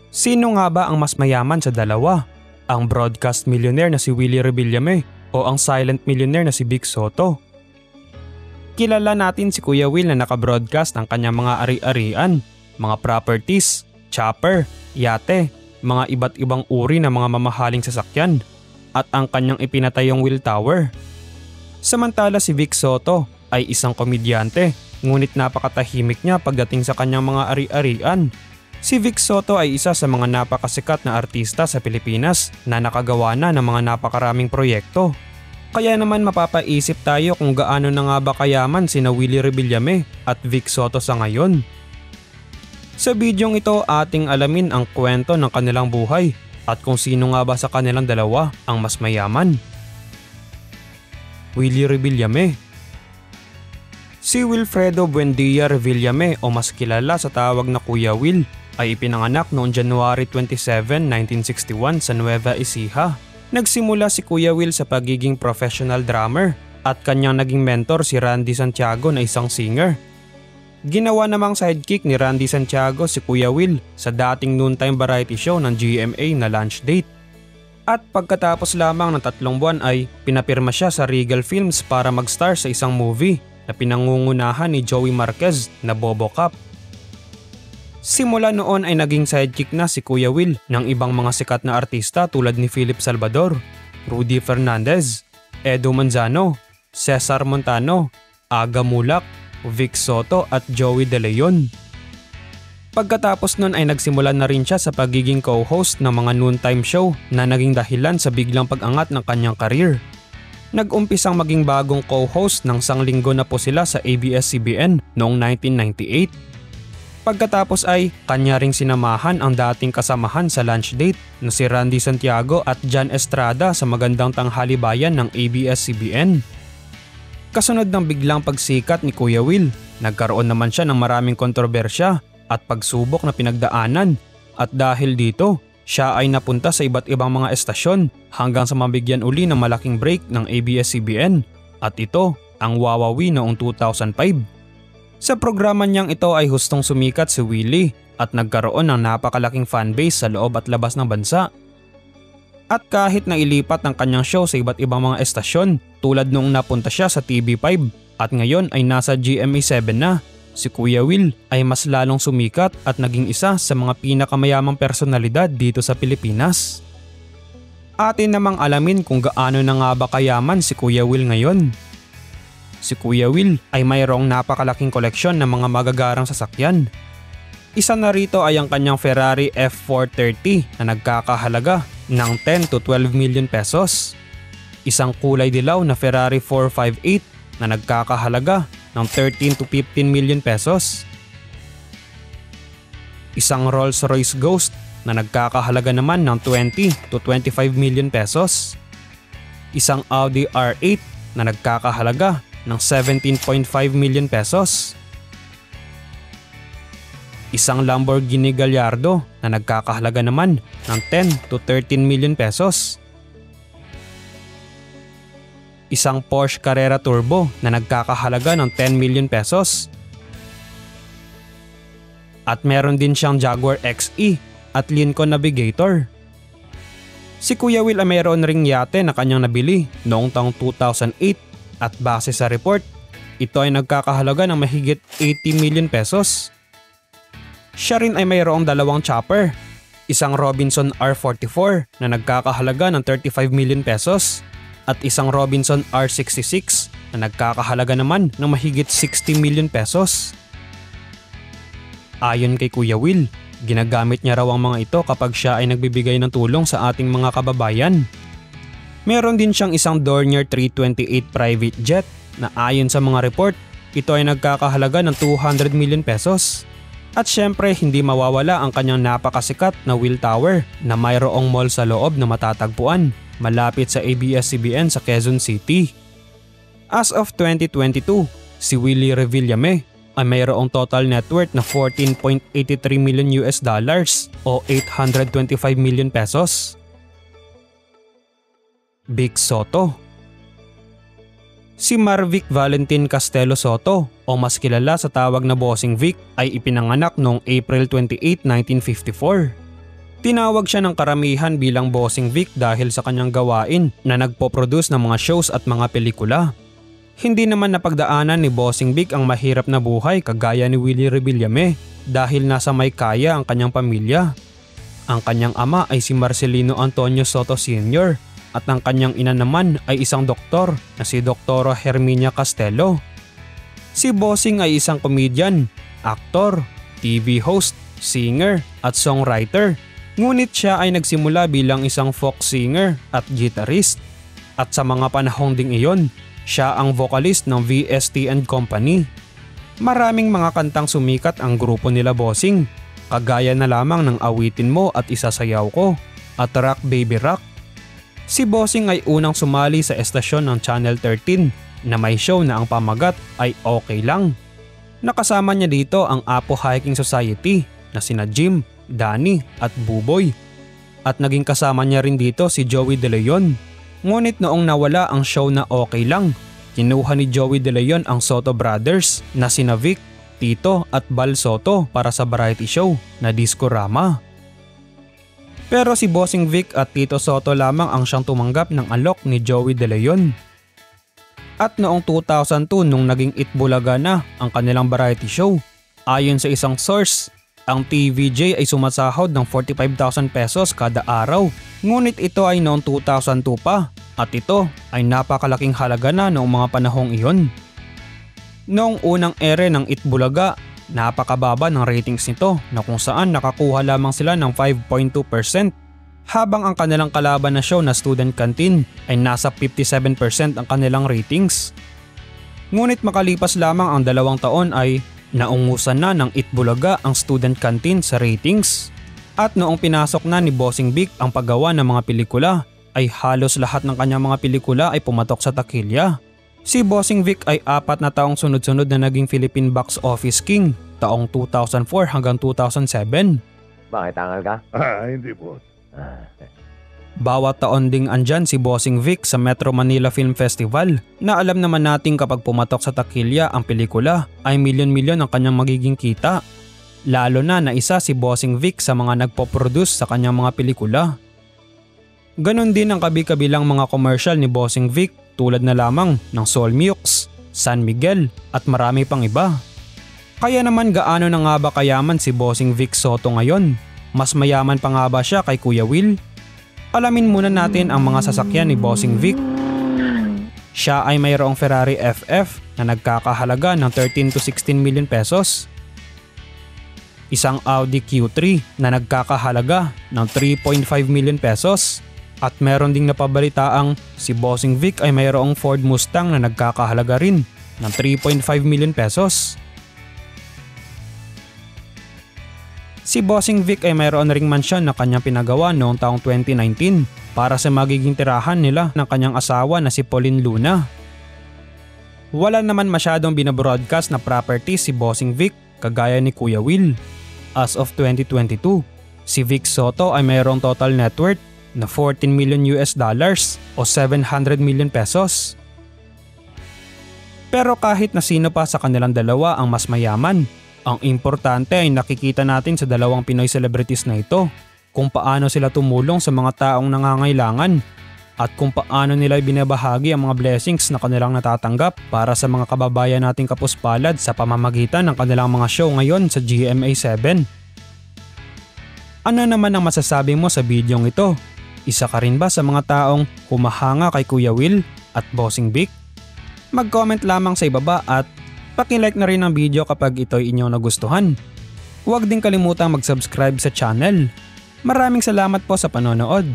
Sino nga ba ang mas mayaman sa dalawa? Ang broadcast millionaire na si Willie Revillame o ang silent millionaire na si Vic Soto? Kilala natin si Kuya Will na nakabroadcast ang kanyang mga ari-arian, mga properties, chopper, yate, mga iba't ibang uri ng mga mamahaling sasakyan at ang kanyang ipinatayong Will Tower. Samantala si Vic Soto ay isang komedyante ngunit napakatahimik niya pagdating sa kanyang mga ari-arian. Si Vic Soto ay isa sa mga napakasikat na artista sa Pilipinas na nakagawa na ng mga napakaraming proyekto. Kaya naman mapapaisip tayo kung gaano na nga ba kayaman sina Willie Revillame at Vic Soto sa ngayon. Sa bidyong ito ating alamin ang kwento ng kanilang buhay at kung sino nga ba sa kanilang dalawa ang mas mayaman. Willie Revillame. Si Wilfredo Buendia Revillame o mas kilala sa tawag na Kuya Will ay ipinanganak noong January 27, 1961 sa Nueva Ecija. Nagsimula si Kuya Will sa pagiging professional drummer at kanyang naging mentor si Randy Santiago na isang singer. Ginawa namang sidekick ni Randy Santiago si Kuya Will sa dating noontime variety show ng GMA na Lunch Date. At pagkatapos lamang ng 3 buwan ay pinapirma siya sa Regal Films para mag-star sa isang movie na pinangungunahan ni Joey Marquez na Bobo Cop. Simula noon ay naging sidekick na si Kuya Will ng ibang mga sikat na artista tulad ni Philip Salvador, Rudy Fernandez, Edo Manzano, Cesar Montano, Aga Mulak, Vic Soto at Joey De Leon. Pagkatapos nun ay nagsimula na rin siya sa pagiging co-host ng mga noontime show na naging dahilan sa biglang pag-angat ng kanyang career. Nag-umpisang maging bagong co-host ng Sanglinggo na po sila sa ABS-CBN noong 1998. Pagkatapos ay kanya ring sinamahan ang dating kasamahan sa Lunch Date na si Randy Santiago at John Estrada sa Magandang Tanghali Bayan ng ABS-CBN. Kasunod ng biglang pagsikat ni Kuya Will, nagkaroon naman siya ng maraming kontrobersya at pagsubok na pinagdaanan at dahil dito, siya ay napunta sa iba't ibang mga estasyon hanggang sa mabigyan uli ng malaking break ng ABS-CBN at ito ang Wawawi noong 2005. Sa programa niyang ito ay hustong sumikat si Willie at nagkaroon ng napakalaking fanbase sa loob at labas ng bansa. At kahit na ilipat ang kanyang show sa iba't ibang mga estasyon tulad noong napunta siya sa TV5 at ngayon ay nasa GMA7 na, si Kuya Will ay mas lalong sumikat at naging isa sa mga pinakamayamang personalidad dito sa Pilipinas. Atin namang alamin kung gaano na nga ba kayaman si Kuya Will ngayon. Si Kuya Will ay mayroong napakalaking koleksyon ng mga magagarang sasakyan. Isa na rito ay ang kanyang Ferrari F430 na nagkakahalaga ng 10 to 12 million pesos. Isang kulay dilaw na Ferrari 458 na nagkakahalaga ng 13 to 15 million pesos. Isang Rolls-Royce Ghost na nagkakahalaga naman ng 20 to 25 million pesos. Isang Audi R8 na nagkakahalaga ng 17.5 million pesos. Isang Lamborghini Gallardo na nagkakahalaga naman ng 10 to 13 million pesos. Isang Porsche Carrera Turbo na nagkakahalaga ng 10 million pesos. At meron din siyang Jaguar XE at Lincoln Navigator. Si Kuya Will ay mayroon ring yate na kanyang nabili noong taong 2008 at base sa report, ito ay nagkakahalaga ng mahigit 80 million pesos. Siya rin ay mayroong dalawang chopper, isang Robinson R44 na nagkakahalaga ng 35 million pesos at isang Robinson R66 na nagkakahalaga naman ng mahigit 60 million pesos. Ayon kay Kuya Will, ginagamit niya raw ang mga ito kapag siya ay nagbibigay ng tulong sa ating mga kababayan. Meron din siyang isang Dornier 328 private jet na ayon sa mga report, ito ay nagkakahalaga ng 200 million pesos. At syempre hindi mawawala ang kanyang napakasikat na Will Tower na mayroong mall sa loob na matatagpuan malapit sa ABS-CBN sa Quezon City. As of 2022, si Willie Revillame ay mayroong total net worth na 14.83 million US dollars o 825 million pesos. Vic Soto. Si Marvic Valentin Castelo Soto o mas kilala sa tawag na Bossing Vic ay ipinanganak noong April 28, 1954. Tinawag siya ng karamihan bilang Bossing Vic dahil sa kanyang gawain na nagpo-produce ng mga shows at mga pelikula. Hindi naman napagdaanan ni Bossing Vic ang mahirap na buhay kagaya ni Willie Revillame dahil nasa Maykaya ang kanyang pamilya. Ang kanyang ama ay si Marcelino Antonio Soto Sr. at ang kanyang ina naman ay isang doktor na si Doktora Herminia Castelo. Si Bossing ay isang komedyan, aktor, TV host, singer at songwriter. Ngunit siya ay nagsimula bilang isang folk singer at guitarist. At sa mga panahong ding iyon, siya ang vocalist ng VST and Company. Maraming mga kantang sumikat ang grupo nila Bossing, kagaya na lamang ng Awitin Mo at Isasayaw Ko at Rock Baby Rock. Si Bossing ay unang sumali sa estasyon ng Channel 13 na may show na ang pamagat ay Okay Lang. Nakasama niya dito ang Apo Hiking Society na sina Jim, Danny at Buboy. At naging kasama niya rin dito si Joey De Leon. Ngunit noong nawala ang show na Okay Lang, kinuha ni Joey De Leon ang Soto Brothers na sina Vic, Tito at Bal Soto para sa variety show na Discorama. Pero si Bossing Vic at Tito Soto lamang ang siyang tumanggap ng alok ni Joey De Leon. At noong 2002 nung naging Itbulaga na ang kanilang variety show, ayon sa isang source, ang TVJ ay sumasahod ng 45,000 pesos kada araw. Ngunit ito ay noong 2002 pa at ito ay napakalaking halaga na noong mga panahong iyon. Noong unang ere ng Itbulaga, napakababa ng ratings nito na kung saan nakakuha lamang sila ng 5.2%, habang ang kanilang kalaban na show na Student Canteen ay nasa 57% ang kanilang ratings. Ngunit makalipas lamang ang 2 taon ay naungusan na ng Itbulaga ang Student Canteen sa ratings. At noong pinasok na ni Bossing Vic ang paggawa ng mga pelikula ay halos lahat ng kanyang mga pelikula ay pumatok sa takilya. Si Bossing Vic ay 4 na taong sunod-sunod na naging Philippine Box Office King taong 2004 hanggang 2007. Bakit angal ka? Hindi po. Bawat taon ding andyan si Bossing Vic sa Metro Manila Film Festival na alam naman natin kapag pumatok sa takilya ang pelikula ay milyon-milyon ang kanyang magiging kita. Lalo na isa si Bossing Vic sa mga nagpo-produce sa kanyang mga pelikula. Ganon din ang kabi-kabilang mga commercial ni Bossing Vic tulad na lamang ng Solmux, San Miguel at marami pang iba. Kaya naman gaano na nga ba kayaman si Bossing Vic Soto ngayon? Mas mayaman pa nga ba siya kay Kuya Will? Alamin muna natin ang mga sasakyan ni Bossing Vic. Siya ay mayroong Ferrari FF na nagkakahalaga ng 13 to 16 million pesos. Isang Audi Q3 na nagkakahalaga ng 3.5 million pesos. At meron ding napabalitaang si Bossing Vic ay mayroong Ford Mustang na nagkakahalaga rin ng 3.5 million pesos. Si Bossing Vic ay mayroon ring mansyon na kanyang pinagawa noong taong 2019 para sa magiging tirahan nila ng kanyang asawa na si Pauline Luna. Wala naman masyadong binabroadcast na property si Bossing Vic kagaya ni Kuya Will. As of 2022, si Vic Soto ay mayroong total net worth na $14 million o 700 million pesos. Pero kahit na sino pa sa kanilang dalawa ang mas mayaman, ang importante ay nakikita natin sa dalawang Pinoy celebrities na ito kung paano sila tumulong sa mga taong nangangailangan at kung paano nila binabahagi ang mga blessings na kanilang natatanggap para sa mga kababayan nating kapuspalad sa pamamagitan ng kanilang mga show ngayon sa GMA7. Ano naman ang masasabi mo sa bidyong ito? Isa ka rin ba sa mga taong humahanga kay Kuya Will at Bossing Vic? Mag-comment lamang sa ibaba at paki-like na rin ang video kapag ito'y inyong nagustuhan. Huwag din kalimutang mag-subscribe sa channel. Maraming salamat po sa panonood.